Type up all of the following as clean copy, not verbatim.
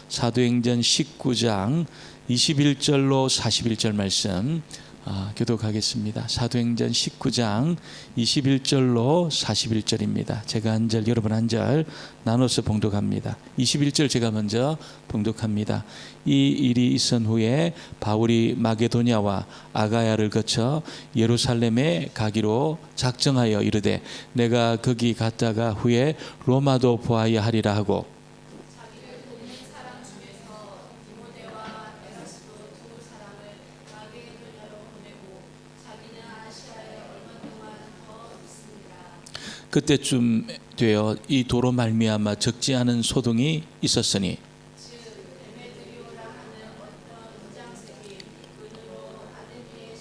사도행전 19장 21절로 41절 말씀 교독하겠습니다. 사도행전 19장 21절로 41절입니다. 제가 한 절, 여러분 한 절 나눠서 봉독합니다. 21절 제가 먼저 봉독합니다. 이 일이 있은 후에 바울이 마게도냐와 아가야를 거쳐 예루살렘에 가기로 작정하여 이르되 내가 거기 갔다가 후에 로마도 보아야 하리라 하고 그때쯤 되어 이 도로 말미암아 적지 않은 소동이 있었으니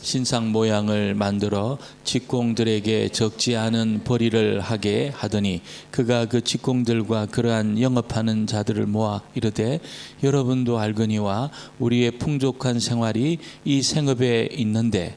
신상 모양을 만들어 직공들에게 적지 않은 벌이를 하게 하더니 그가 그 직공들과 그러한 영업하는 자들을 모아 이르되 여러분도 알거니와 우리의 풍족한 생활이 이 생업에 있는데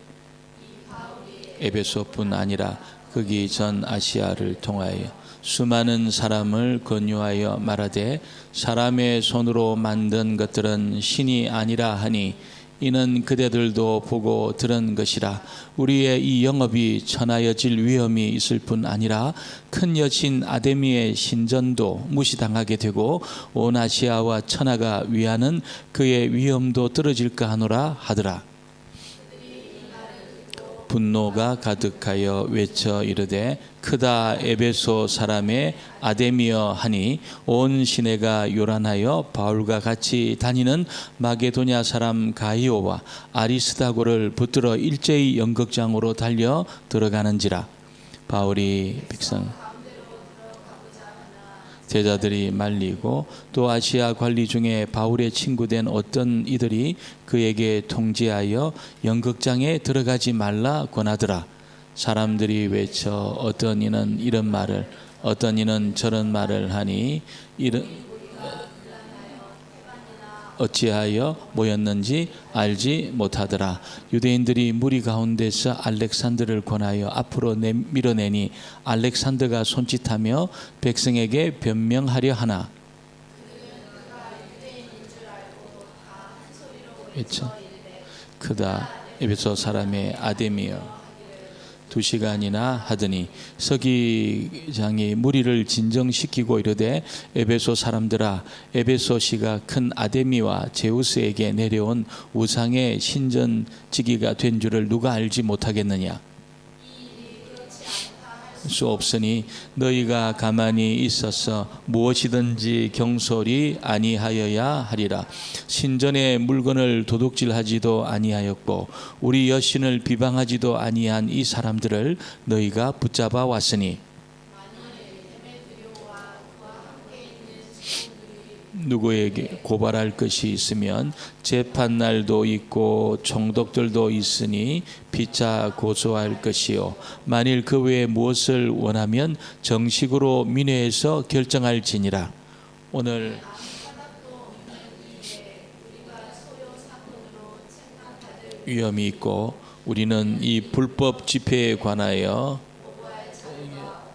에베소뿐 아니라 거기 전 아시아를 통하여 수많은 사람을 권유하여 말하되 사람의 손으로 만든 것들은 신이 아니라 하니 이는 그대들도 보고 들은 것이라. 우리의 이 영업이 천하여질 위험이 있을 뿐 아니라 큰 여신 아데미의 신전도 무시당하게 되고 온 아시아와 천하가 위하는 그의 위엄도 떨어질까 하노라 하더라. 분노가 가득하여 외쳐 이르되 크다 에베소 사람의 아데미여 하니 온 시내가 요란하여 바울과 같이 다니는 마게도냐 사람 가이오와 아리스다고를 붙들어 일제히 연극장으로 달려 들어가는지라. 바울이 백성 제자들이 말리고 또 아시아 관리 중에 바울의 친구된 어떤 이들이 그에게 통지하여 연극장에 들어가지 말라 권하더라. 사람들이 외쳐 어떤 이는 이런 말을 어떤 이는 저런 말을 하니 어찌하여 모였는지 알지 못하더라. 유대인들이 무리 가운데서 알렉산더를 권하여 앞으로 밀어내니 알렉산더가 손짓하며 백성에게 변명하려 하나 크다 에베소 사람의 아데미여 2시간이나 하더니 서기장이 무리를 진정시키고 이르되 에베소 사람들아 에베소시가 큰 아데미와 제우스에게 내려온 우상의 신전지기가 된 줄을 누가 알지 못하겠느냐. 수 없으니 너희가 가만히 있어서 무엇이든지 경솔이 아니하여야 하리라. 신전의 물건을 도둑질하지도 아니하였고 우리 여신을 비방하지도 아니한 이 사람들을 너희가 붙잡아 왔으니 누구에게 고발할 것이 있으면 재판날도 있고 총독들도 있으니 피차 고소할 것이요 만일 그 외에 무엇을 원하면 정식으로 민회에서 결정할지니라. 오늘 위험이 있고 우리는 이 불법 집회에 관하여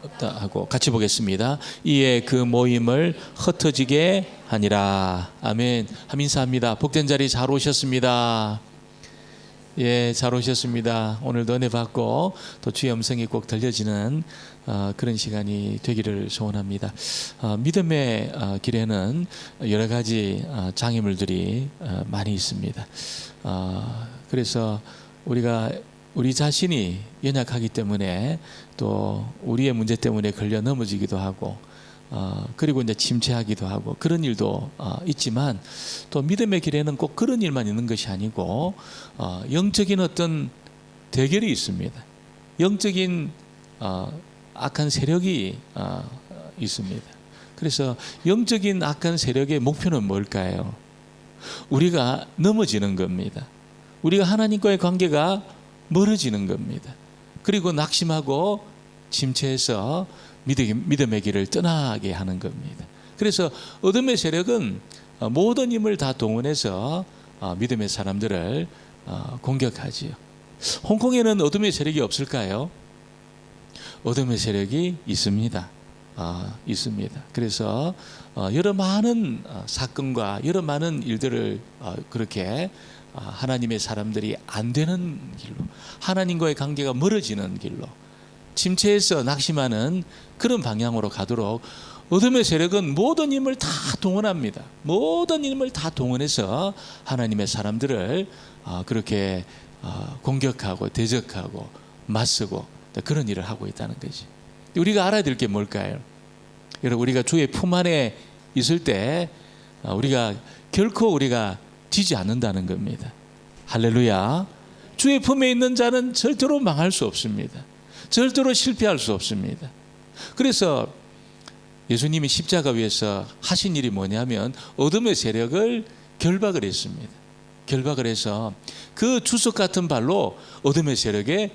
없다 하고 같이 보겠습니다. 이에 그 모임을 흩어지게 하니라. 아멘. 인사합니다. 복된 자리 잘 오셨습니다. 예, 잘 오셨습니다. 오늘도 은혜 받고 또 주의 음성이 꼭 들려지는 그런 시간이 되기를 소원합니다. 믿음의 길에는 여러 가지 장애물들이 많이 있습니다. 그래서 우리 자신이 연약하기 때문에 또 우리의 문제 때문에 걸려 넘어지기도 하고 그리고 이제 침체하기도 하고 그런 일도 있지만 또 믿음의 길에는 꼭 그런 일만 있는 것이 아니고 영적인 어떤 대결이 있습니다. 영적인 악한 세력이 있습니다. 그래서 영적인 악한 세력의 목표는 뭘까요? 우리가 넘어지는 겁니다. 우리가 하나님과의 관계가 멀어지는 겁니다. 그리고 낙심하고 침체해서 믿음의 길을 떠나게 하는 겁니다. 그래서 어둠의 세력은 모든 힘을 다 동원해서 믿음의 사람들을 공격하지요. 홍콩에는 어둠의 세력이 없을까요? 어둠의 세력이 있습니다. 있습니다. 그래서 여러 많은 사건과 여러 많은 일들을 그렇게 하나님의 사람들이 안 되는 길로, 하나님과의 관계가 멀어지는 길로, 침체해서 낙심하는 그런 방향으로 가도록 어둠의 세력은 모든 힘을 다 동원합니다. 모든 힘을 다 동원해서 하나님의 사람들을 그렇게 공격하고 대적하고 맞서고 그런 일을 하고 있다는 거지. 우리가 알아야 될 게 뭘까요? 여러분, 우리가 주의 품 안에 있을 때 우리가 결코 우리가 지지 않는다는 겁니다. 할렐루야. 주의 품에 있는 자는 절대로 망할 수 없습니다. 절대로 실패할 수 없습니다. 그래서 예수님이 십자가 위에서 하신 일이 뭐냐면 어둠의 세력을 결박을 했습니다. 결박을 해서 그 주석 같은 발로 어둠의 세력의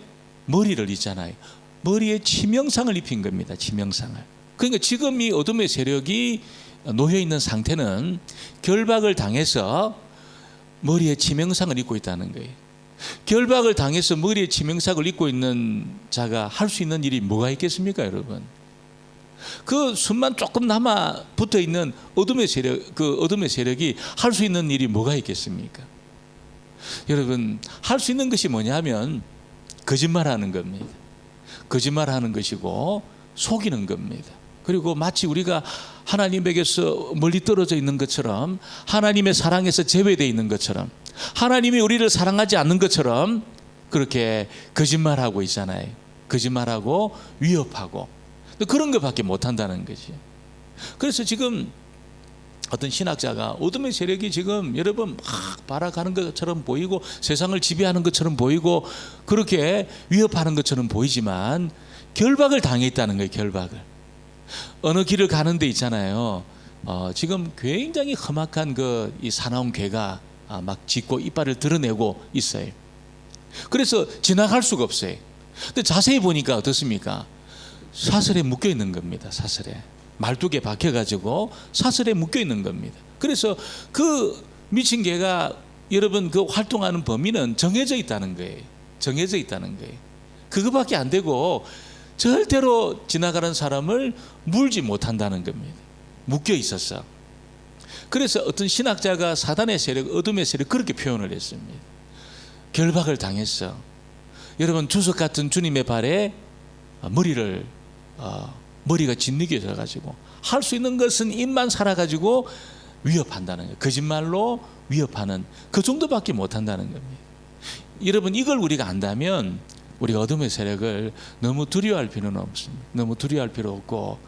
머리를 있잖아요. 머리에 치명상을 입힌 겁니다. 치명상을. 그러니까 지금 이 어둠의 세력이 놓여 있는 상태는 결박을 당해서 머리에 치명상을 입고 있다는 거예요. 결박을 당해서 머리에 치명상을 입고 있는 자가 할 수 있는 일이 뭐가 있겠습니까, 여러분? 그 숨만 조금 남아 붙어 있는 어둠의 세력, 그 어둠의 세력이 할 수 있는 일이 뭐가 있겠습니까? 여러분, 할 수 있는 것이 뭐냐면 거짓말하는 겁니다. 거짓말하는 것이고 속이는 겁니다. 그리고 마치 우리가 하나님에게서 멀리 떨어져 있는 것처럼, 하나님의 사랑에서 제외되어 있는 것처럼, 하나님이 우리를 사랑하지 않는 것처럼 그렇게 거짓말하고 있잖아요. 거짓말하고 위협하고 그런 것밖에 못한다는 거지. 그래서 지금 어떤 신학자가 어둠의 세력이 지금 여러분 막 발악하는 것처럼 보이고 세상을 지배하는 것처럼 보이고 그렇게 위협하는 것처럼 보이지만 결박을 당해 있다는 거예요. 결박을. 어느 길을 가는 데 있잖아요. 지금 굉장히 험악한 이 사나운 개가 막 짖고 이빨을 드러내고 있어요. 그래서 지나갈 수가 없어요. 근데 자세히 보니까 어떻습니까? 사슬에 묶여 있는 겁니다. 사슬에. 말뚝에 박혀가지고 사슬에 묶여 있는 겁니다. 그래서 그 미친 개가 여러분 그 활동하는 범위는 정해져 있다는 거예요. 정해져 있다는 거예요. 그거밖에 안 되고 절대로 지나가는 사람을 물지 못한다는 겁니다. 묶여 있었어. 그래서 어떤 신학자가 사단의 세력, 어둠의 세력 그렇게 표현을 했습니다. 결박을 당했어. 여러분 주석 같은 주님의 발에 머리가 짓누겨져 가지고 할 수 있는 것은 입만 살아가지고 위협한다는 거예요. 거짓말로 위협하는 그 정도밖에 못한다는 겁니다. 여러분 이걸 우리가 안다면 우리 어둠의 세력을 너무 두려워할 필요는 없습니다. 너무 두려워할 필요 없고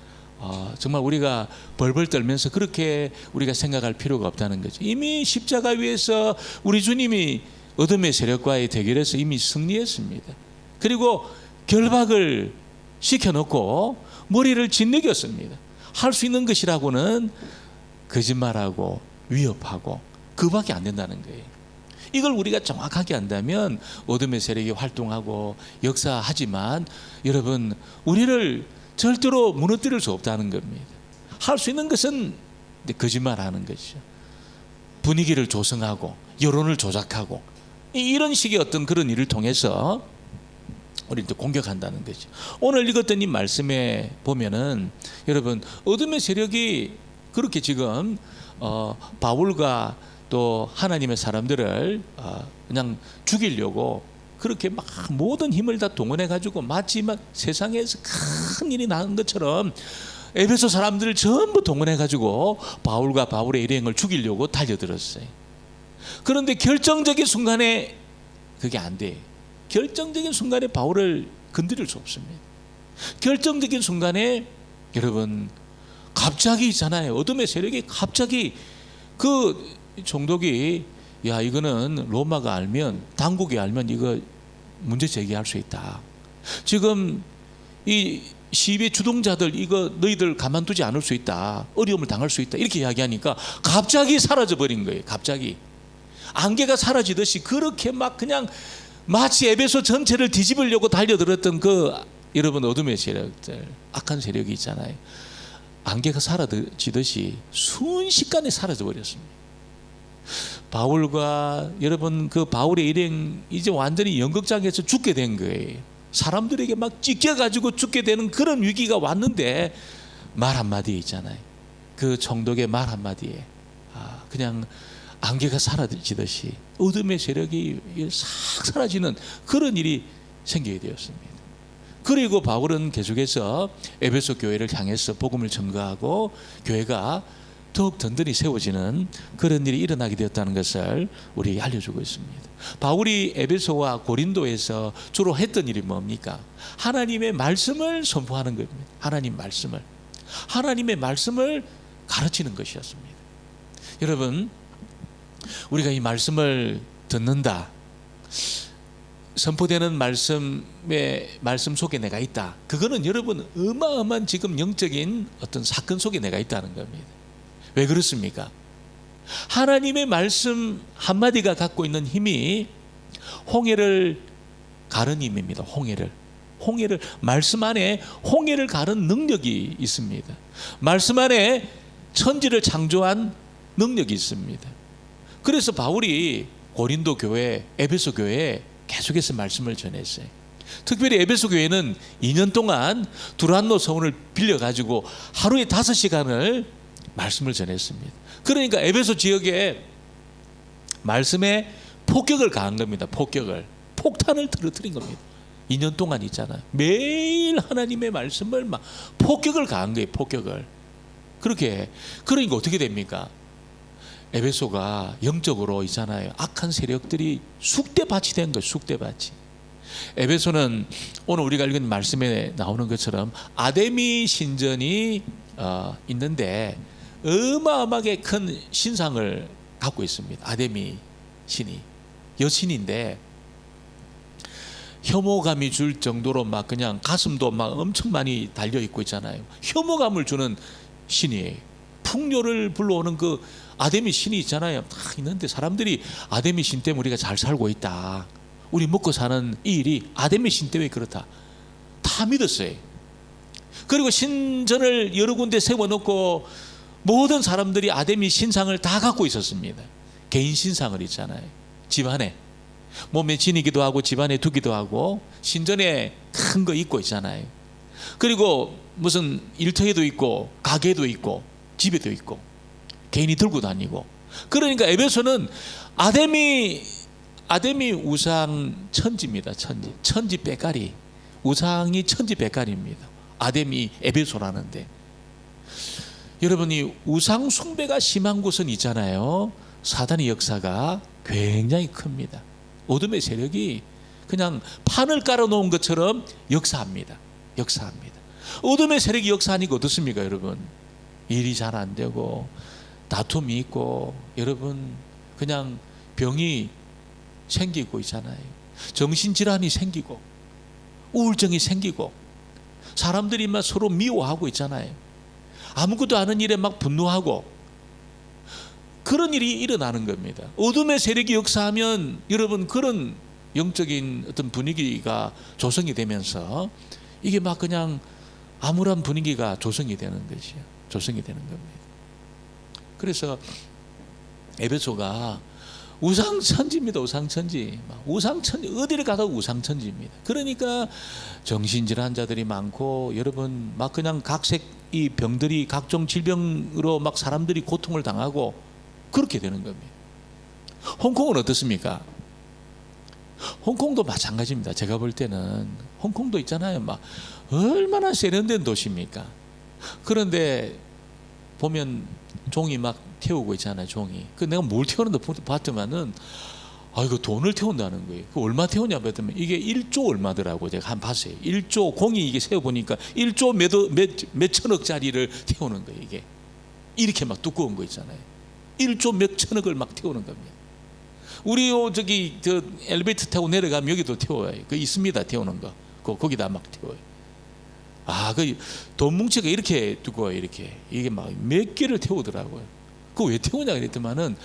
정말 우리가 벌벌 떨면서 그렇게 우리가 생각할 필요가 없다는 거죠. 이미 십자가 위에서 우리 주님이 어둠의 세력과의 대결에서 이미 승리했습니다. 그리고 결박을 시켜놓고 머리를 짓누겼습니다. 할 수 있는 것이라고는 거짓말하고 위협하고 그밖에 안 된다는 거예요. 이걸 우리가 정확하게 안다면 어둠의 세력이 활동하고 역사하지만 여러분 우리를 절대로 무너뜨릴 수 없다는 겁니다. 할 수 있는 것은 거짓말하는 것이죠. 분위기를 조성하고 여론을 조작하고 이런 식의 어떤 그런 일을 통해서 우리를 공격한다는 거죠. 오늘 읽었던 이 말씀에 보면은 여러분 어둠의 세력이 그렇게 지금 바울과 또 하나님의 사람들을 그냥 죽이려고 그렇게 막 모든 힘을 다 동원해 가지고 마치 막 세상에서 큰 일이 나는 것처럼 에베소 사람들을 전부 동원해 가지고 바울과 바울의 일행을 죽이려고 달려들었어요. 그런데 결정적인 순간에 그게 안 돼. 결정적인 순간에 바울을 건드릴 수 없습니다. 결정적인 순간에 여러분 갑자기 있잖아요. 어둠의 세력이 갑자기 그 총독이 야 이거는 로마가 알면 당국이 알면 이거 문제 제기할 수 있다. 지금 이 시위의 주동자들 이거 너희들 가만두지 않을 수 있다. 어려움을 당할 수 있다. 이렇게 이야기하니까 갑자기 사라져버린 거예요. 갑자기 안개가 사라지듯이 그렇게 막 그냥 마치 에베소 전체를 뒤집으려고 달려들었던 그 여러분 어둠의 세력들 악한 세력이 있잖아요. 안개가 사라지듯이 순식간에 사라져 버렸습니다. 바울과 여러분 그 바울의 일행 이제 완전히 연극장에서 죽게 된 거예요. 사람들에게 막 찢겨가지고 죽게 되는 그런 위기가 왔는데 말 한마디 있잖아요. 그 총독의 말 한마디에 그냥 안개가 사라지듯이 어둠의 세력이 싹 사라지는 그런 일이 생기게 되었습니다. 그리고 바울은 계속해서 에베소 교회를 향해서 복음을 전가하고 교회가 더욱 든든히 세워지는 그런 일이 일어나게 되었다는 것을 우리에게 알려주고 있습니다. 바울이 에베소와 고린도에서 주로 했던 일이 뭡니까? 하나님의 말씀을 선포하는 겁니다. 하나님의 말씀을 가르치는 것이었습니다. 여러분, 우리가 이 말씀을 듣는다, 선포되는 말씀 속에 내가 있다, 그거는 여러분 어마어마한 지금 영적인 어떤 사건 속에 내가 있다는 겁니다. 왜 그렇습니까? 하나님의 말씀 한마디가 갖고 있는 힘이 홍해를 가른 힘입니다. 홍해를 말씀 안에 홍해를 가른 능력이 있습니다. 말씀 안에 천지를 창조한 능력이 있습니다. 그래서 바울이 고린도 교회, 에베소 교회에 계속해서 말씀을 전했어요. 특별히 에베소 교회는 2년 동안 두란노 성을 빌려가지고 하루에 5시간을 말씀을 전했습니다. 그러니까 에베소 지역에 말씀에 폭격을 가한 겁니다. 폭탄을 떨어뜨린 겁니다. 2년 동안 있잖아요. 매일 하나님의 말씀을 막 폭격을 가한 거예요. 그러니까 어떻게 됩니까? 에베소가 영적으로 있잖아요. 악한 세력들이 쑥대밭이 된 거예요. 쑥대밭이. 에베소는 오늘 우리가 읽은 말씀에 나오는 것처럼 아데미 신전이 있는데 어마어마하게 큰 신상을 갖고 있습니다. 아데미 신이 여신인데 혐오감이 줄 정도로 막 그냥 가슴도 막 엄청 많이 달려 있고 있잖아요. 혐오감을 주는 신이에요. 풍요를 불러오는 그 아데미 신이 있잖아요. 다 있는데 사람들이 아데미 신 때문에 우리가 잘 살고 있다, 우리 먹고 사는 이 일이 아데미 신 때문에 그렇다, 다 믿었어요. 그리고 신전을 여러 군데 세워놓고 모든 사람들이 아데미 신상을 다 갖고 있었습니다. 개인 신상을 있잖아요. 집안에 몸에 지니기도 하고 집안에 두기도 하고 신전에 큰 거 있고 있잖아요. 그리고 무슨 일터에도 있고 가게도 있고 집에도 있고 개인이 들고 다니고. 그러니까 에베소는 아데미 우상 천지입니다. 천지 빼가리, 우상이 천지 빼가리입니다. 아데미 에베소라는데, 여러분이 우상 숭배가 심한 곳은 있잖아요. 사단의 역사가 굉장히 큽니다. 어둠의 세력이 그냥 판을 깔아놓은 것처럼 역사합니다. 어둠의 세력이 역사하니까 어떻습니까, 여러분? 일이 잘 안 되고 다툼이 있고, 여러분 그냥 병이 생기고 있잖아요. 정신질환이 생기고 우울증이 생기고 사람들이 막 서로 미워하고 있잖아요. 아무것도 아는 일에 막 분노하고 그런 일이 일어나는 겁니다. 어둠의 세력이 역사하면 여러분 그런 영적인 어떤 분위기가 조성이 되면서 이게 막 그냥 암울한 분위기가 조성이 되는 겁니다. 그래서 에베소가 우상천지입니다. 우상천지 어디를 가도 우상천지입니다. 그러니까 정신질환자들이 많고, 여러분 막 그냥 각색 이 병들이 각종 질병으로 막 사람들이 고통을 당하고 그렇게 되는 겁니다. 홍콩은 어떻습니까? 홍콩도 마찬가지입니다. 제가 볼 때는 홍콩도 있잖아요. 막 얼마나 세련된 도시입니까? 그런데 보면 종이 막 태우고 있잖아요. 종이. 그 내가 뭘 태우는데 봤더만은 이거 돈을 태운다는 거예요. 그 얼마 태우냐 봤더니 이게 1조 얼마더라고. 제가 한 봤어요. 1조 공이 이게 세어 보니까 1조 몇 천억짜리를 태우는 거예요. 이게 이렇게 막 두꺼운 거 있잖아요. 1조 몇 천억을 막 태우는 겁니다. 우리 저기 저 엘리베이터 타고 내려가면 여기도 태워요. 그 있습니다. 태우는 거. 거기다 막 태워요. 그 돈 뭉치가 이렇게 두꺼워요. 이렇게 이게 막 몇 개를 태우더라고요. 그거 왜 태우냐 그랬더만은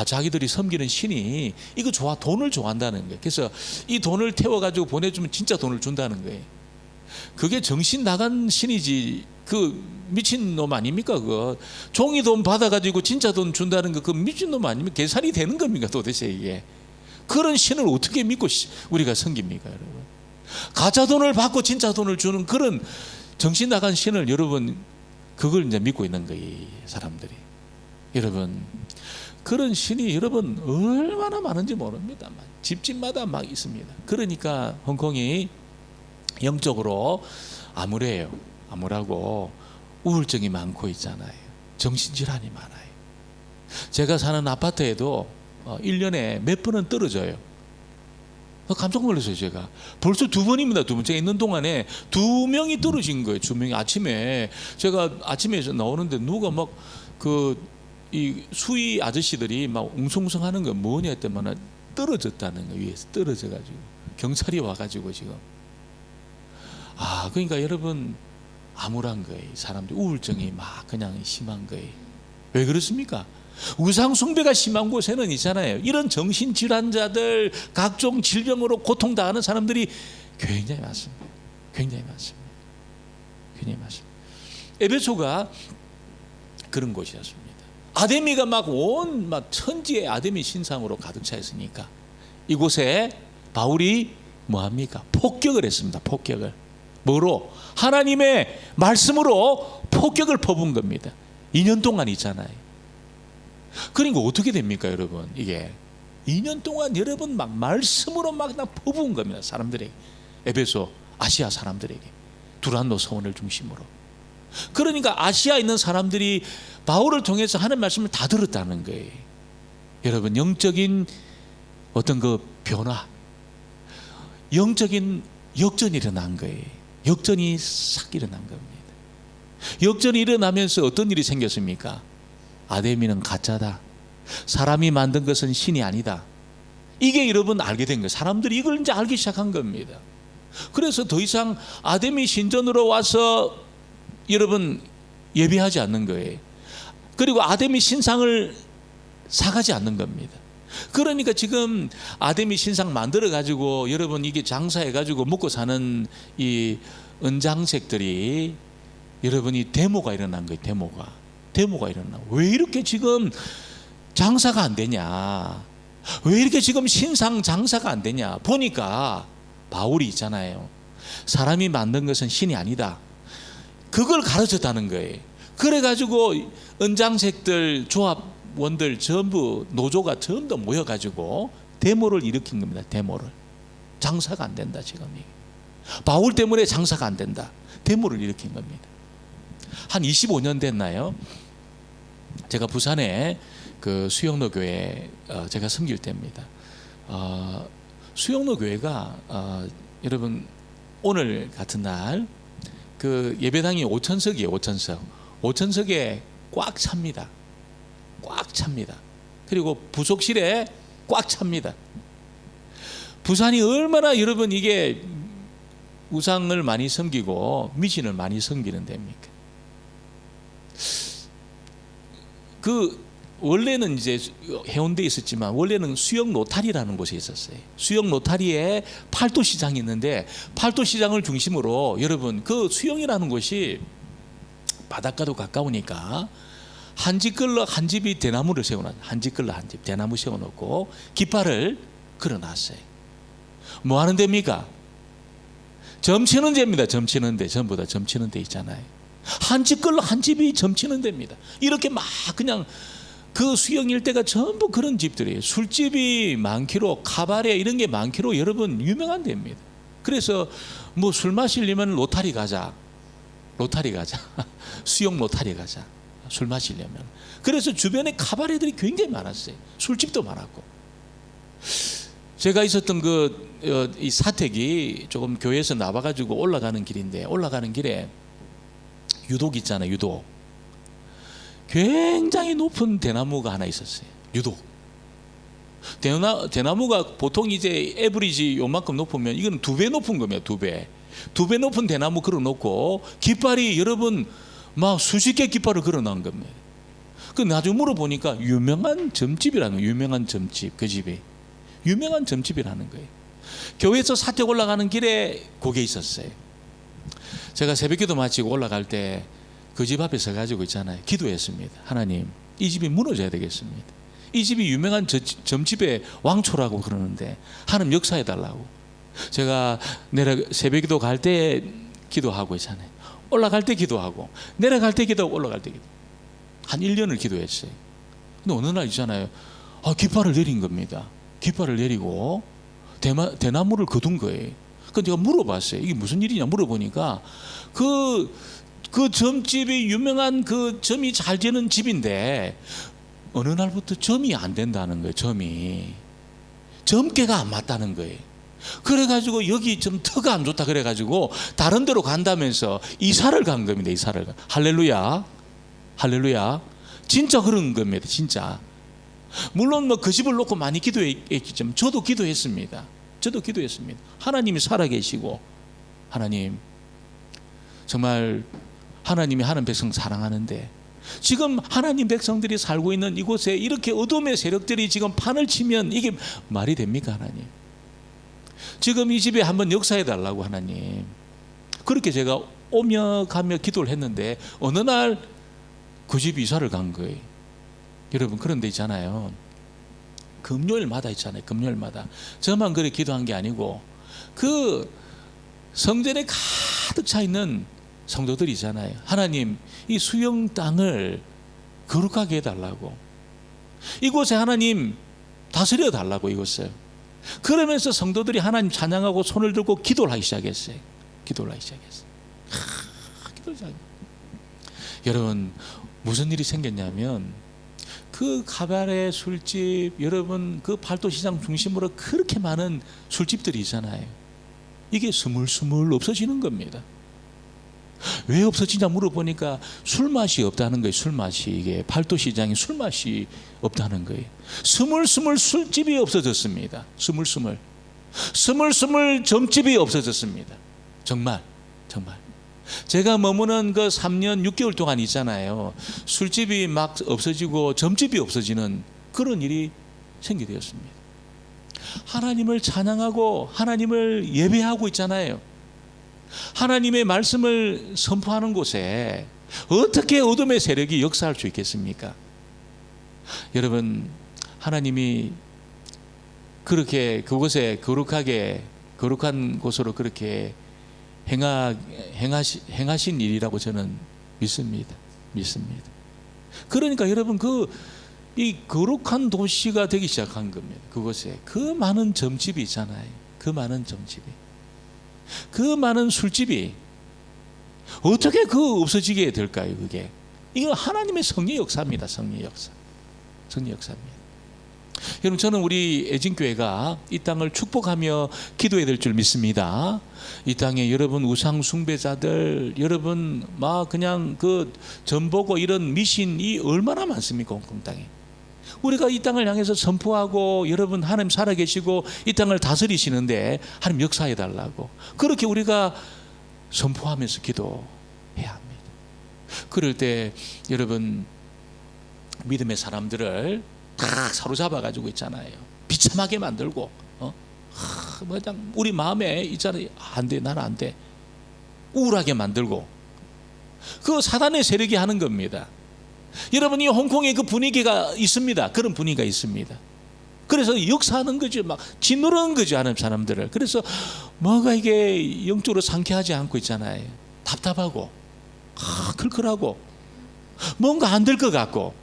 자기들이 섬기는 신이 이거 돈을 좋아한다는 거예요. 그래서 이 돈을 태워가지고 보내주면 진짜 돈을 준다는 거예요. 그게 정신 나간 신이지 그 미친놈 아닙니까? 그거 종이 돈 받아가지고 진짜 돈 준다는 거 그 미친놈 아닙니까? 계산이 되는 겁니까 도대체 이게? 그런 신을 어떻게 믿고 우리가 섬깁니까 여러분? 가짜 돈을 받고 진짜 돈을 주는 그런 정신 나간 신을 여러분 그걸 이제 믿고 있는 거예요, 사람들이. 여러분, 그런 신이 여러분 얼마나 많은지 모릅니다. 집집마다 막 있습니다. 그러니까 홍콩이 영적으로 암울하고 우울증이 많고 있잖아요. 정신질환이 많아요. 제가 사는 아파트에도 1년에 몇 번은 떨어져요. 깜짝 놀랐어요. 제가 벌써 2번입니다. 2번. 제가 있는 동안에 2명이 떨어진 거예요. 2명이 아침에, 제가 아침에 나오는데 누가 막 이 수위 아저씨들이 막 웅성웅성하는 거 뭐냐 했더만 떨어졌다는 거, 위에서 떨어져가지고 경찰이 와가지고 지금. 그러니까 여러분 암울한 거예요. 사람들 우울증이 막 그냥 심한 거예요. 왜 그렇습니까? 우상 숭배가 심한 곳에는 있잖아요, 이런 정신질환자들, 각종 질병으로 고통당하는 사람들이 굉장히 많습니다. 굉장히 많습니다. 굉장히 많습니다. 에베소가 그런 곳이었습니다. 아데미가 막 천지의 아데미 신상으로 가득 차 있으니까 이곳에 바울이 뭐합니까? 폭격을 했습니다. 폭격을. 뭐로? 하나님의 말씀으로 폭격을 퍼부은 겁니다. 2년 동안 있잖아요. 그러니까 어떻게 됩니까, 여러분? 이게 2년 동안 여러분 막 말씀으로 막 퍼부은 겁니다. 사람들에게, 에베소 아시아 사람들에게, 두란노 서원을 중심으로. 그러니까 아시아에 있는 사람들이 바울을 통해서 하는 말씀을 다 들었다는 거예요. 여러분, 영적인 어떤 그 변화, 영적인 역전이 일어난 거예요. 역전이 싹 일어난 겁니다. 역전이 일어나면서 어떤 일이 생겼습니까? 아데미는 가짜다, 사람이 만든 것은 신이 아니다, 이게 여러분 알게 된 거예요. 사람들이 이걸 이제 알기 시작한 겁니다. 그래서 더 이상 아데미 신전으로 와서 여러분 예배하지 않는 거예요. 그리고 아데미 신상을 사가지 않는 겁니다. 그러니까 지금 아데미 신상 만들어 가지고 여러분 이게 장사해 가지고 먹고 사는 이 은장색들이 여러분이 데모가 일어난 거예요. 데모가 일어나고, 왜 이렇게 지금 장사가 안 되냐, 왜 이렇게 지금 신상 장사가 안 되냐 보니까 바울이 있잖아요, 사람이 만든 것은 신이 아니다, 그걸 가르쳤다는 거예요. 그래가지고 은장색들, 조합원들 전부, 노조가 전부 모여가지고 데모를 일으킨 겁니다. 데모를. 장사가 안 된다 지금. 바울 때문에 장사가 안 된다, 데모를 일으킨 겁니다. 한 25년 됐나요? 제가 부산에 그 수영로 교회 제가 섬길 때입니다. 수영로 교회가 여러분 오늘 같은 날 그 예배당이 5,000석이에요. 5,000석. 5,000석에 꽉 찹니다. 꽉 찹니다. 그리고 부속실에 꽉 찹니다. 부산이 얼마나 여러분 이게 우상을 많이 섬기고 미신을 많이 섬기는 데입니까? 그 원래는 이제 해운대에 있었지만 원래는 수영 노타리라는 곳에 있었어요. 수영 노타리에 팔도 시장이 있는데 팔도 시장을 중심으로 여러분 그 수영이라는 곳이 바닷가도 가까우니까 한 집 걸러 한 집이 대나무를 세워놨, 한 집 걸러 한 집 대나무 세워놓고 깃발을 걸어놨어요. 뭐 하는 데입니까? 점치는 데입니다. 점치는 데, 전부 다 점치는 데 있잖아요. 한 집 걸러 한 집이 점치는 데입니다. 이렇게 막 그냥 그 수영 일대가 전부 그런 집들이에요. 술집이 많기로, 카바레 이런 게 많기로 여러분 유명한 데입니다. 그래서 뭐 술 마시려면 로타리 가자, 로타리 가자, 수영 로타리 가자, 술 마시려면. 그래서 주변에 카바레들이 굉장히 많았어요. 술집도 많았고. 제가 있었던 이 사택이 조금 교회에서 나와가지고 올라가는 길인데, 올라가는 길에 유독 있잖아요. 유독. 굉장히 높은 대나무가 하나 있었어요. 유독. 대나무가 보통 이제 에브리지 요만큼 높으면 이건 2배 높은 겁니다. 2배. 2배 높은 대나무 걸어놓고 깃발이 여러분 막 수십 개 깃발을 걸어놓은 겁니다. 그 나중에 물어보니까 유명한 점집이라는 거예요. 유명한 점집. 그 집이 유명한 점집이라는 거예요. 교회에서 사택 올라가는 길에 그게 있었어요. 제가 새벽기도 마치고 올라갈 때 그 집 앞에 서가지고 있잖아요. 기도했습니다. 하나님, 이 집이 무너져야 되겠습니다. 이 집이 유명한 점집의 왕초라고 그러는데 하나님 역사해달라고. 제가 내려 새벽기도 갈 때 기도하고 있잖아요. 올라갈 때 기도하고 내려갈 때 기도하고 올라갈 때 기도. 한 1년을 기도했어요. 근데 어느 날 있잖아요. 깃발을 내린 겁니다. 깃발을 내리고 대나무를 거둔 거예요. 그래서 제가 물어봤어요. 이게 무슨 일이냐 물어보니까 그 점집이 유명한 그 점이 잘 되는 집인데 어느 날부터 점이 안 된다는 거예요. 점괘가 안 맞다는 거예요. 그래가지고 여기 좀 터가 안 좋다 그래가지고 다른 데로 간다면서 이사를 간 겁니다. 이사를. 할렐루야. 할렐루야. 진짜 그런 겁니다. 진짜. 물론 뭐 그 집을 놓고 많이 기도했겠지만 저도 기도했습니다. 하나님이 살아계시고 하나님 정말 하나님이 하는 백성 사랑하는데 지금 하나님 백성들이 살고 있는 이곳에 이렇게 어둠의 세력들이 지금 판을 치면 이게 말이 됩니까 하나님? 지금 이 집에 한번 역사해 달라고 하나님. 그렇게 제가 오며 가며 기도를 했는데 어느 날 그 집 이사를 간 거예요. 여러분 그런 데 있잖아요. 금요일마다 있잖아요. 금요일마다. 저만 그렇게 기도한 게 아니고 그 성전에 가득 차 있는 성도들이 있잖아요. 하나님 이 수영 땅을 거룩하게 해달라고. 이곳에 하나님 다스려 달라고 이곳을. 그러면서 성도들이 하나님 찬양하고 손을 들고 기도를 하기 시작했어요. 여러분 무슨 일이 생겼냐면 그 가발의 술집, 여러분 그 팔도시장 중심으로 그렇게 많은 술집들이 있잖아요. 이게 스물스물 없어지는 겁니다. 왜 없어지냐 물어보니까 술맛이 없다는 거예요. 술맛이. 이게 팔도시장에 술맛이 없다는 거예요. 스물스물 술집이 없어졌습니다. 스물스물 점집이 없어졌습니다. 정말 제가 머무는 그 3년 6개월 동안 있잖아요. 술집이 막 없어지고 점집이 없어지는 그런 일이 생기되었습니다. 하나님을 찬양하고 하나님을 예배하고 있잖아요. 하나님의 말씀을 선포하는 곳에 어떻게 어둠의 세력이 역사할 수 있겠습니까? 여러분 하나님이 그렇게 그곳에 거룩한 곳으로 그렇게 행하신 일이라고 저는 믿습니다. 그러니까 여러분 이 거룩한 도시가 되기 시작한 겁니다. 그곳에 그 많은 점집이 있잖아요. 그 많은 술집이 어떻게 없어지게 될까요? 그게 이건 하나님의 성령 역사입니다. 성령 역사입니다. 여러분 저는 우리 애진교회가 이 땅을 축복하며 기도해야 될 줄 믿습니다. 이 땅에 여러분 우상 숭배자들, 여러분 막 그냥 점 보고 이런 미신이 얼마나 많습니까? 홍콩 땅에. 우리가 이 땅을 향해서 선포하고 여러분 하나님 살아계시고 이 땅을 다스리시는데 하나님 역사해 달라고 그렇게 우리가 선포하면서 기도해야 합니다. 그럴 때 여러분 믿음의 사람들을 다 사로잡아 가지고 있잖아요. 비참하게 만들고 그냥 우리 마음에 있잖아요. 안 돼, 나는 안 돼. 우울하게 만들고 그 사단의 세력이 하는 겁니다. 여러분 이 홍콩에 그 분위기가 있습니다. 그런 분위기가 있습니다. 그래서 역사하는 거죠. 막 짓누르는 거죠. 하는 사람들을. 그래서 뭐가 이게 영적으로 상쾌하지 않고 있잖아요. 답답하고 클클하고 뭔가 안 될 것 같고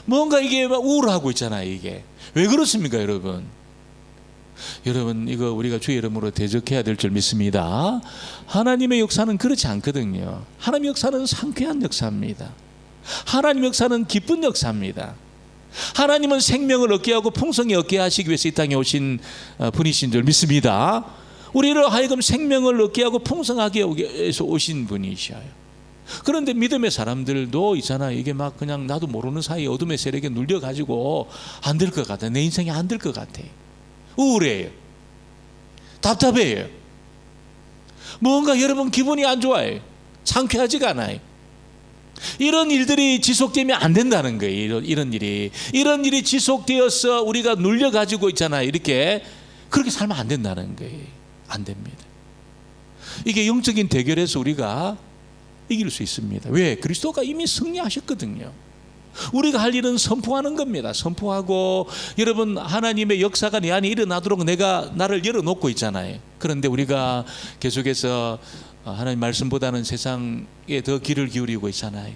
뭔가 이게 막 우울하고 있잖아요. 이게 왜 그렇습니까 여러분? 여러분 이거 우리가 주의 이름으로 대적해야 될 줄 믿습니다. 하나님의 역사는 그렇지 않거든요. 하나님의 역사는 상쾌한 역사입니다. 하나님의 역사는 기쁜 역사입니다. 하나님은 생명을 얻게 하고 풍성히 얻게 하시기 위해서 이 땅에 오신 분이신 줄 믿습니다. 우리를 하여금 생명을 얻게 하고 풍성하게 해서 오신 분이셔요. 그런데 믿음의 사람들도 있잖아요. 이게 막 그냥 나도 모르는 사이에 어둠의 세력에 눌려가지고 안 될 것 같아. 내 인생이 안 될 것 같아. 우울해요. 답답해요. 뭔가 여러분 기분이 안 좋아요. 상쾌하지가 않아요. 이런 일들이 지속되면 안 된다는 거예요. 이런 일이 지속되어서 우리가 눌려가지고 있잖아요. 이렇게 그렇게 살면 안 된다는 거예요. 안 됩니다. 이게 영적인 대결에서 우리가 이길 수 있습니다. 왜? 그리스도가 이미 승리하셨거든요. 우리가 할 일은 선포하는 겁니다. 선포하고 여러분 하나님의 역사가 내 안에 일어나도록 나를 열어놓고 있잖아요. 그런데 우리가 계속해서 하나님 말씀보다는 세상에 더 귀를 기울이고 있잖아요.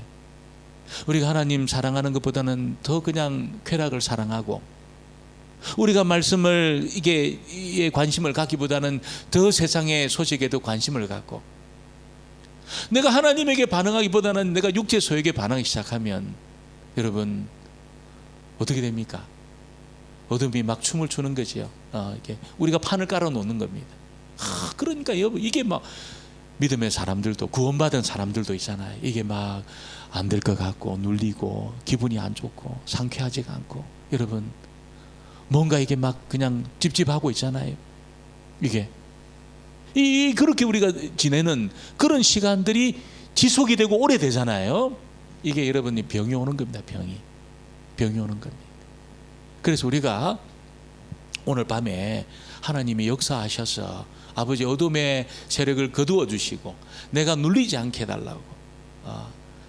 우리가 하나님 사랑하는 것보다는 더 그냥 쾌락을 사랑하고, 우리가 말씀을 이게 관심을 갖기보다는 더 세상의 소식에 더 관심을 갖고, 내가 하나님에게 반응하기보다는 내가 육체 소욕에 반응하기 시작하면 여러분 어떻게 됩니까? 어둠이 막 춤을 추는 거지요. 이게 우리가 판을 깔아 놓는 겁니다. 그러니까 여러분, 이게 막 믿음의 사람들도, 구원받은 사람들도 있잖아요. 이게 막 안 될 것 같고 눌리고 기분이 안 좋고 상쾌하지가 않고, 여러분 뭔가 이게 막 그냥 찝찝하고 있잖아요. 이게 그렇게 우리가 지내는 그런 시간들이 지속이 되고 오래되잖아요. 이게 여러분이 병이 오는 겁니다. 병이 오는 겁니다. 그래서 우리가 오늘 밤에 하나님이 역사하셔서 아버지 어둠의 세력을 거두어 주시고 내가 눌리지 않게 해달라고,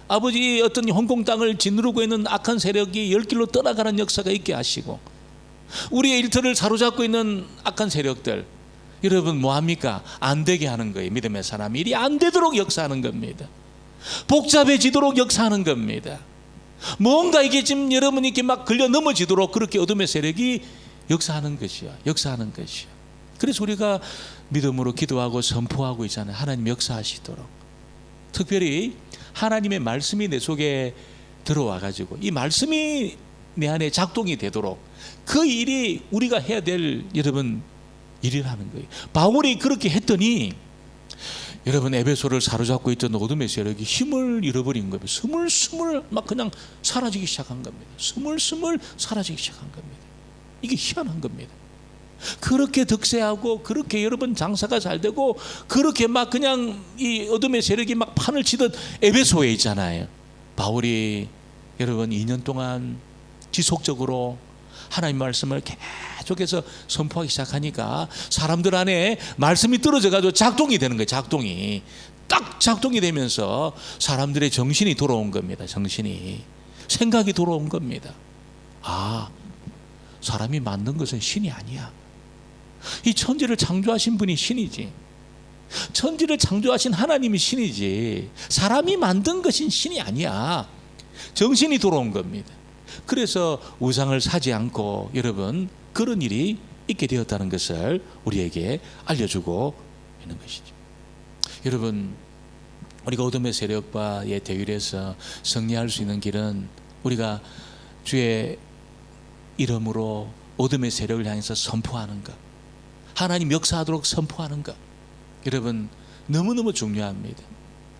아버지 어떤 홍콩 땅을 짓누르고 있는 악한 세력이 열 길로 떠나가는 역사가 있게 하시고, 우리의 일터를 사로잡고 있는 악한 세력들, 여러분 뭐합니까? 안 되게 하는 거예요. 믿음의 사람이 일이 안 되도록 역사하는 겁니다. 복잡해지도록 역사하는 겁니다. 뭔가 이게 지금 여러분이 이렇게 막 걸려 넘어지도록 그렇게 어둠의 세력이 역사하는 것이요. 역사하는 것이요. 그래서 우리가 믿음으로 기도하고 선포하고 있잖아요. 하나님 역사하시도록. 특별히 하나님의 말씀이 내 속에 들어와 가지고 이 말씀이 내 안에 작동이 되도록 그 일이 우리가 해야 될 여러분 일이라는 거예요. 바울이 그렇게 했더니 여러분 에베소를 사로잡고 있던 어둠의 세력이 힘을 잃어버린 거예요. 스물스물 막 그냥 사라지기 시작한 겁니다. 스물스물 사라지기 시작한 겁니다. 이게 희한한 겁니다. 그렇게 득세하고 그렇게 여러분 장사가 잘 되고 그렇게 막 그냥 이 어둠의 세력이 막 판을 치던 에베소에 있잖아요. 바울이 여러분 2년 동안 지속적으로 하나님 말씀을 계속해서 선포하기 시작하니까 사람들 안에 말씀이 떨어져 가지고 작동이 되는 거예요. 작동이 딱 작동이 되면서 사람들의 정신이 돌아온 겁니다. 정신이, 생각이 돌아온 겁니다. 사람이 만든 것은 신이 아니야. 이 천지를 창조하신 분이 신이지, 천지를 창조하신 하나님이 신이지, 사람이 만든 것은 신이 아니야. 정신이 돌아온 겁니다. 그래서 우상을 사지 않고 여러분 그런 일이 있게 되었다는 것을 우리에게 알려주고 있는 것이죠. 여러분, 우리가 어둠의 세력과의 대결에서 승리할 수 있는 길은 우리가 주의 이름으로 어둠의 세력을 향해서 선포하는 것, 하나님 역사하도록 선포하는 것, 여러분 너무너무 중요합니다.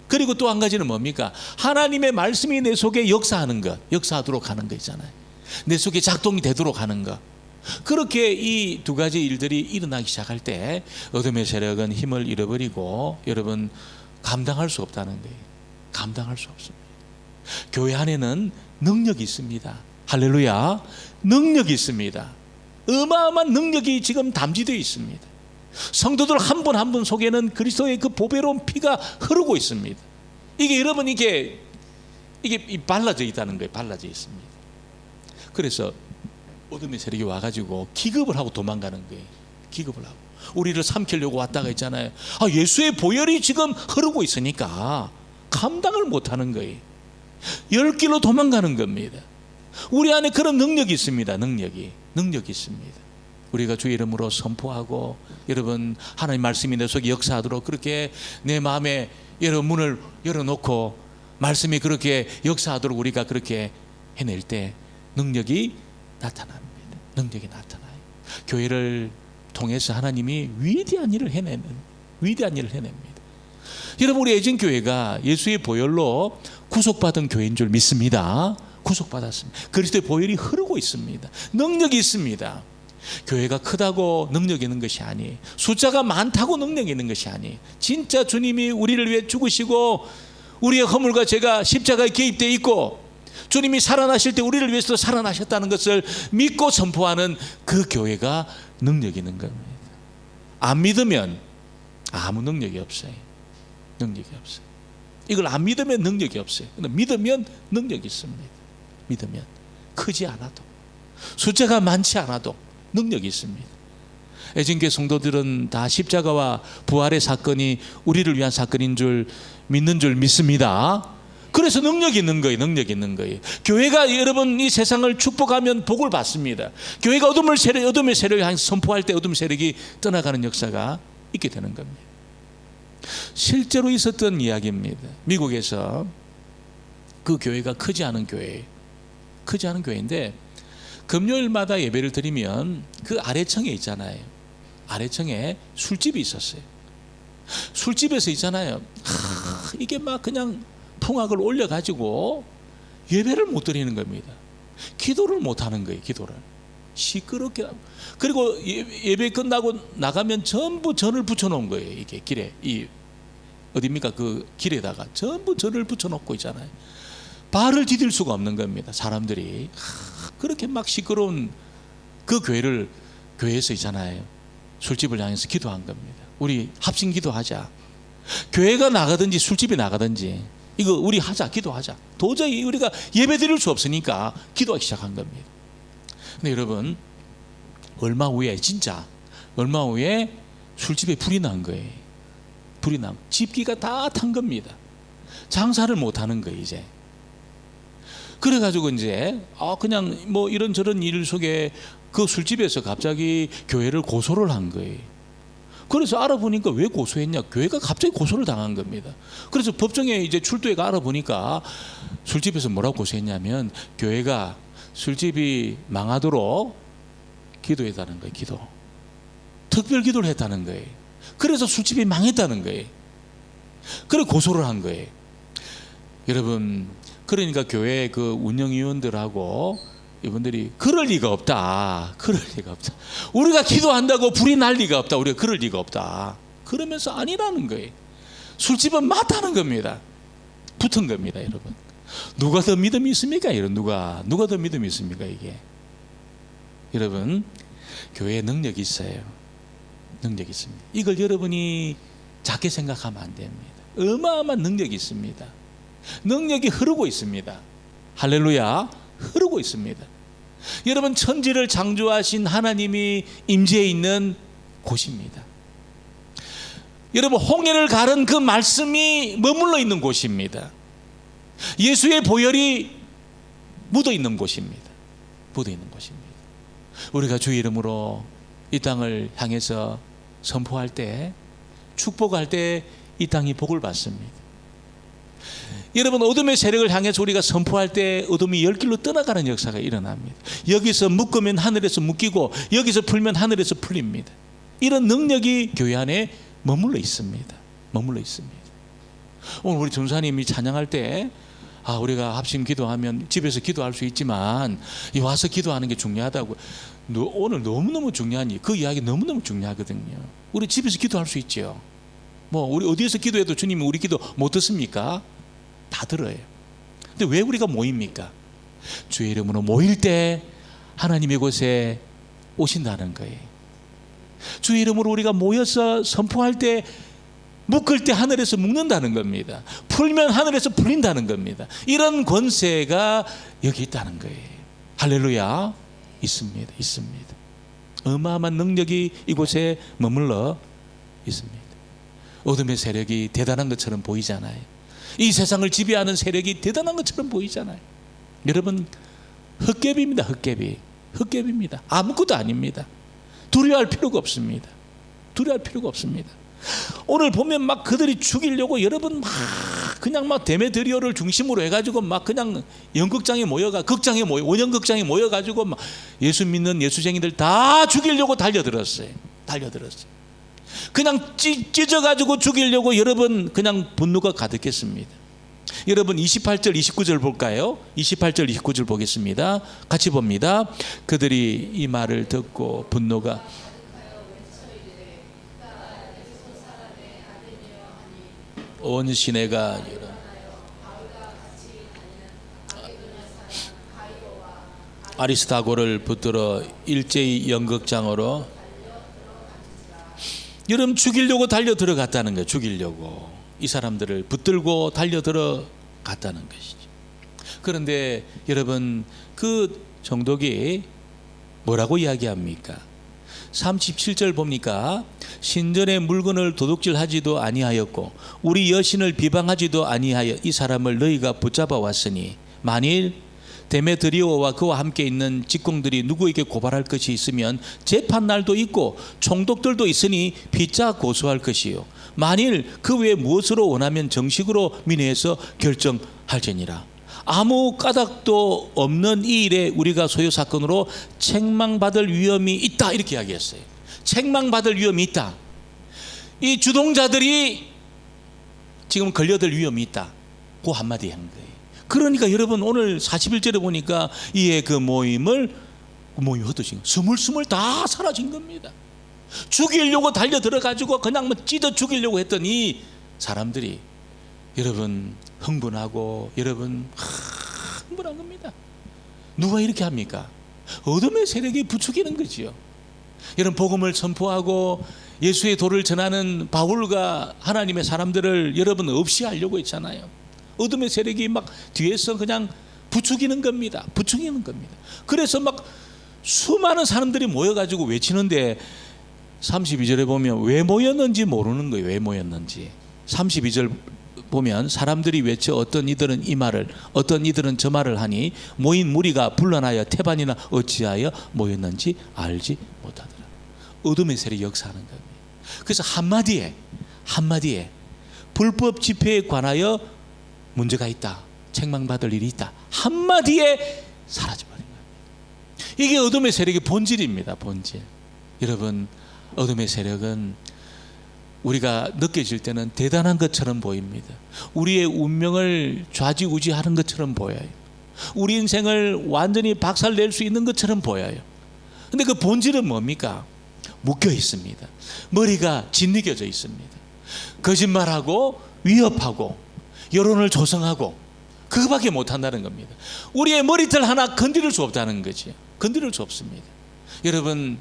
그리고 또 한 가지는 뭡니까? 하나님의 말씀이 내 속에 역사하는 것, 역사하도록 하는 거 있잖아요. 내 속에 작동이 되도록 하는 것. 그렇게 이 두 가지 일들이 일어나기 시작할 때 어둠의 세력은 힘을 잃어버리고 여러분 감당할 수 없다는 거예요. 감당할 수 없습니다. 교회 안에는 능력이 있습니다. 할렐루야. 능력이 있습니다. 어마어마한 능력이 지금 담지되어 있습니다. 성도들 한 분 한 분 속에는 그리스도의 그 보배로운 피가 흐르고 있습니다. 이게 여러분 이게 발라져 있다는 거예요. 발라져 있습니다. 그래서 어둠의 세력이 와가지고 기급을 하고 도망가는 거예요. 기급을 하고 우리를 삼키려고 왔다가 있잖아요. 예수의 보혈이 지금 흐르고 있으니까 감당을 못하는 거예요. 열 길로 도망가는 겁니다. 우리 안에 그런 능력이 있습니다. 능력이 있습니다. 우리가 주의 이름으로 선포하고 여러분 하나님 말씀이 내 속에 역사하도록 그렇게 내 마음에 여러분 문을 열어놓고 말씀이 그렇게 역사하도록 우리가 그렇게 해낼 때 능력이 나타납니다. 능력이 나타나요. 교회를 통해서 하나님이 위대한 일을 해냅니다. 여러분 우리 애진교회가 예수의 보혈로 구속받은 교회인 줄 믿습니다. 구속받았습니다. 그리스도의 보혈이 흐르고 있습니다. 능력이 있습니다. 교회가 크다고 능력이 있는 것이 아니에요. 숫자가 많다고 능력이 있는 것이 아니에요. 진짜 주님이 우리를 위해 죽으시고 우리의 허물과 죄가 십자가에 개입되어 있고 주님이 살아나실 때 우리를 위해서 살아나셨다는 것을 믿고 선포하는 그 교회가 능력이 있는 겁니다. 안 믿으면 아무 능력이 없어요. 능력이 없어요. 이걸 안 믿으면 능력이 없어요. 근데 믿으면 능력이 있습니다. 믿으면 크지 않아도 숫자가 많지 않아도 능력이 있습니다. 애진교회 성도들은 다 십자가와 부활의 사건이 우리를 위한 사건인 줄 믿는 줄 믿습니다. 그래서 능력이 있는 거예요. 능력이 있는 거예요. 교회가 여러분 이 세상을 축복하면 복을 받습니다. 교회가 어둠의 세력을 향해서 선포할 때 어둠 세력이 떠나가는 역사가 있게 되는 겁니다. 실제로 있었던 이야기입니다. 미국에서 그 교회가 크지 않은 교회인데 금요일마다 예배를 드리면 그 아래층에 있잖아요. 아래층에 술집이 있었어요. 술집에서 있잖아요. 이게 막 그냥 풍악을 올려가지고 예배를 못 드리는 겁니다. 기도를 못 하는 거예요. 기도를 시끄럽게. 그리고 예배 끝나고 나가면 전부 전을 붙여놓은 거예요. 이게 길에 어디입니까? 그 길에다가 전부 전을 붙여놓고 있잖아요. 발을 디딜 수가 없는 겁니다. 사람들이 그렇게 막 시끄러운 그 교회에서 있잖아요. 술집을 향해서 기도한 겁니다. 우리 합심 기도하자. 교회가 나가든지 술집이 나가든지 이거 우리 하자, 기도하자. 도저히 우리가 예배 드릴 수 없으니까 기도하기 시작한 겁니다. 근데 여러분 얼마 후에 술집에 불이 난 거예요. 불이 난 집기가 다 탄 겁니다. 장사를 못 하는 거예요. 이제 그래가지고 이제 그냥 뭐 이런저런 일 속에 그 술집에서 갑자기 교회를 고소를 한 거예요. 그래서 알아보니까 왜 고소했냐? 교회가 갑자기 고소를 당한 겁니다. 그래서 법정에 이제 출두해가 알아보니까 술집에서 뭐라고 고소했냐면 교회가 술집이 망하도록 기도했다는 거예요. 특별 기도를 했다는 거예요. 그래서 술집이 망했다는 거예요. 그래 고소를 한 거예요. 여러분 그러니까 교회 그 운영위원들하고 이분들이 그럴 리가 없다. 우리가 기도한다고 불이 날 리가 없다. 우리가 그럴 리가 없다. 그러면서 아니라는 거예요. 술집은 맞다는 겁니다. 붙은 겁니다, 여러분. 누가 더 믿음이 있습니까? 누가 더 믿음이 있습니까? 이게 여러분 교회에 능력이 있어요. 능력이 있습니다. 이걸 여러분이 작게 생각하면 안 됩니다. 어마어마한 능력이 있습니다. 능력이 흐르고 있습니다. 할렐루야. 흐르고 있습니다. 여러분 천지를 창조하신 하나님이 임재해 있는 곳입니다. 여러분 홍해를 가른 그 말씀이 머물러 있는 곳입니다. 예수의 보혈이 묻어 있는 곳입니다. 우리가 주의 이름으로 이 땅을 향해서 선포할 때 축복할 때 이 땅이 복을 받습니다. 여러분 어둠의 세력을 향해서 우리가 선포할 때 어둠이 열 길로 떠나가는 역사가 일어납니다. 여기서 묶으면 하늘에서 묶이고 여기서 풀면 하늘에서 풀립니다. 이런 능력이 교회 안에 머물러 있습니다. 오늘 우리 전사님이 찬양할 때 우리가 합심 기도하면 집에서 기도할 수 있지만 와서 기도하는 게 중요하다고. 오늘 너무너무 중요한 그 이야기 너무너무 중요하거든요. 우리 집에서 기도할 수 있죠. 뭐 우리 어디에서 기도해도 주님이 우리 기도 못 듣습니까? 다 들어요. 근데 왜 우리가 모입니까? 주의 이름으로 모일 때 하나님의 곳에 오신다는 거예요. 주의 이름으로 우리가 모여서 선포할 때 묶을 때 하늘에서 묶는다는 겁니다. 풀면 하늘에서 풀린다는 겁니다. 이런 권세가 여기 있다는 거예요. 할렐루야. 있습니다. 어마어마한 능력이 이곳에 머물러 있습니다. 어둠의 세력이 대단한 것처럼 보이잖아요. 이 세상을 지배하는 세력이 대단한 것처럼 보이잖아요. 여러분 헛개비입니다. 헛개비입니다. 아무것도 아닙니다. 두려워할 필요가 없습니다. 오늘 보면 막 그들이 죽이려고 여러분 그냥 데메드리오를 중심으로 해가지고 그냥 연극장에 원형극장에 모여가지고 예수 믿는 예수쟁이들 다 죽이려고 달려들었어요. 그냥 찢어가지고 죽이려고 여러분 그냥 분노가 가득했습니다. 여러분 28절 29절 볼까요? 28절 29절 보겠습니다. 같이 봅니다. 그들이 이 말을 듣고 분노가 온 시내가 아리스타고를 붙들어 일제히 연극장으로 여러분 죽이려고 달려 들어갔다는 거예요. 죽이려고 이 사람들을 붙들고 달려 들어갔다는 것이죠. 그런데 여러분 그 정독이 뭐라고 이야기합니까? 37절 보니까 신전의 물건을 도둑질하지도 아니하였고 우리 여신을 비방하지도 아니하여 이 사람을 너희가 붙잡아 왔으니 만일 데메드리오와 그와 함께 있는 직공들이 누구에게 고발할 것이 있으면 재판날도 있고 총독들도 있으니 피차 고소할 것이요 만일 그 외에 무엇으로 원하면 정식으로 민회에서 결정할지니라. 아무 까닭도 없는 이 일에 우리가 소요 사건으로 책망받을 위험이 있다 이렇게 이야기했어요. 책망받을 위험이 있다. 이 주동자들이 지금 걸려들 위험이 있다. 그 한마디 한 거예요. 그러니까 여러분 오늘 41절에 보니까 이에 그 모임이 어떠신 거예요? 스물스물 다 사라진 겁니다. 죽이려고 달려 들어가지고 그냥 뭐 찢어 죽이려고 했던 이 사람들이 여러분 흥분하고 여러분 흥분한 겁니다. 누가 이렇게 합니까? 어둠의 세력이 부추기는 거지요. 여러분 복음을 선포하고 예수의 도를 전하는 바울과 하나님의 사람들을 여러분 없이 하려고 했잖아요. 어둠의 세력이 막 뒤에서 그냥 부추기는 겁니다. 부추기는 겁니다. 그래서 막 수많은 사람들이 모여가지고 외치는데 32절에 보면 왜 모였는지 모르는 거예요. 왜 모였는지. 32절 보면 사람들이 외쳐 어떤 이들은 이 말을 어떤 이들은 저 말을 하니 모인 무리가 분란하여 태반이나 어찌하여 모였는지 알지 못하더라. 어둠의 세력이 역사하는 겁니다. 그래서 한마디에 불법 집회에 관하여 문제가 있다. 책망받을 일이 있다. 한마디에 사라져버린 겁니다. 이게 어둠의 세력의 본질입니다. 본질. 여러분 어둠의 세력은 우리가 느껴질 때는 대단한 것처럼 보입니다. 우리의 운명을 좌지우지하는 것처럼 보여요. 우리 인생을 완전히 박살낼 수 있는 것처럼 보여요. 근데 그 본질은 뭡니까? 묶여 있습니다. 머리가 짓이겨져 있습니다. 거짓말하고 위협하고 여론을 조성하고 그거밖에 못한다는 겁니다. 우리의 머리털 하나 건드릴 수 없다는 거죠. 건드릴 수 없습니다. 여러분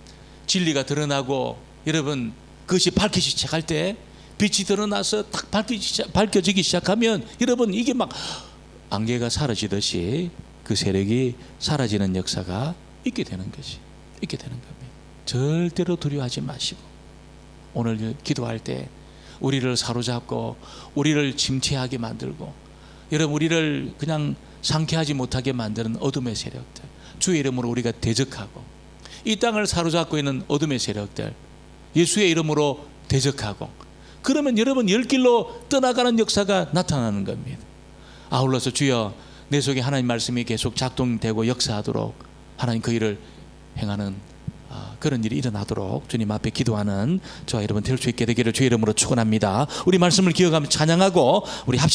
진리가 드러나고 여러분 그것이 밝히기 시작할 때 빛이 드러나서 딱 밝혀지기 시작하면 여러분 이게 막 안개가 사라지듯이 그 세력이 사라지는 역사가 있게 되는 것이 있게 되는 겁니다. 절대로 두려워하지 마시고 오늘 기도할 때 우리를 사로잡고 우리를 침체하게 만들고 여러분 우리를 그냥 상쾌하지 못하게 만드는 어둠의 세력들 주의 이름으로 우리가 대적하고 이 땅을 사로잡고 있는 어둠의 세력들 예수의 이름으로 대적하고 그러면 여러분 열 길로 떠나가는 역사가 나타나는 겁니다. 아울러서 주여 내 속에 하나님 말씀이 계속 작동되고 역사하도록 하나님 그 일을 행하는 그런 일이 일어나도록 주님 앞에 기도하는 저와 여러분 될 수 있게 되기를 주의 이름으로 축원합니다. 우리 말씀을 기억하며 찬양하고 우리 합시다.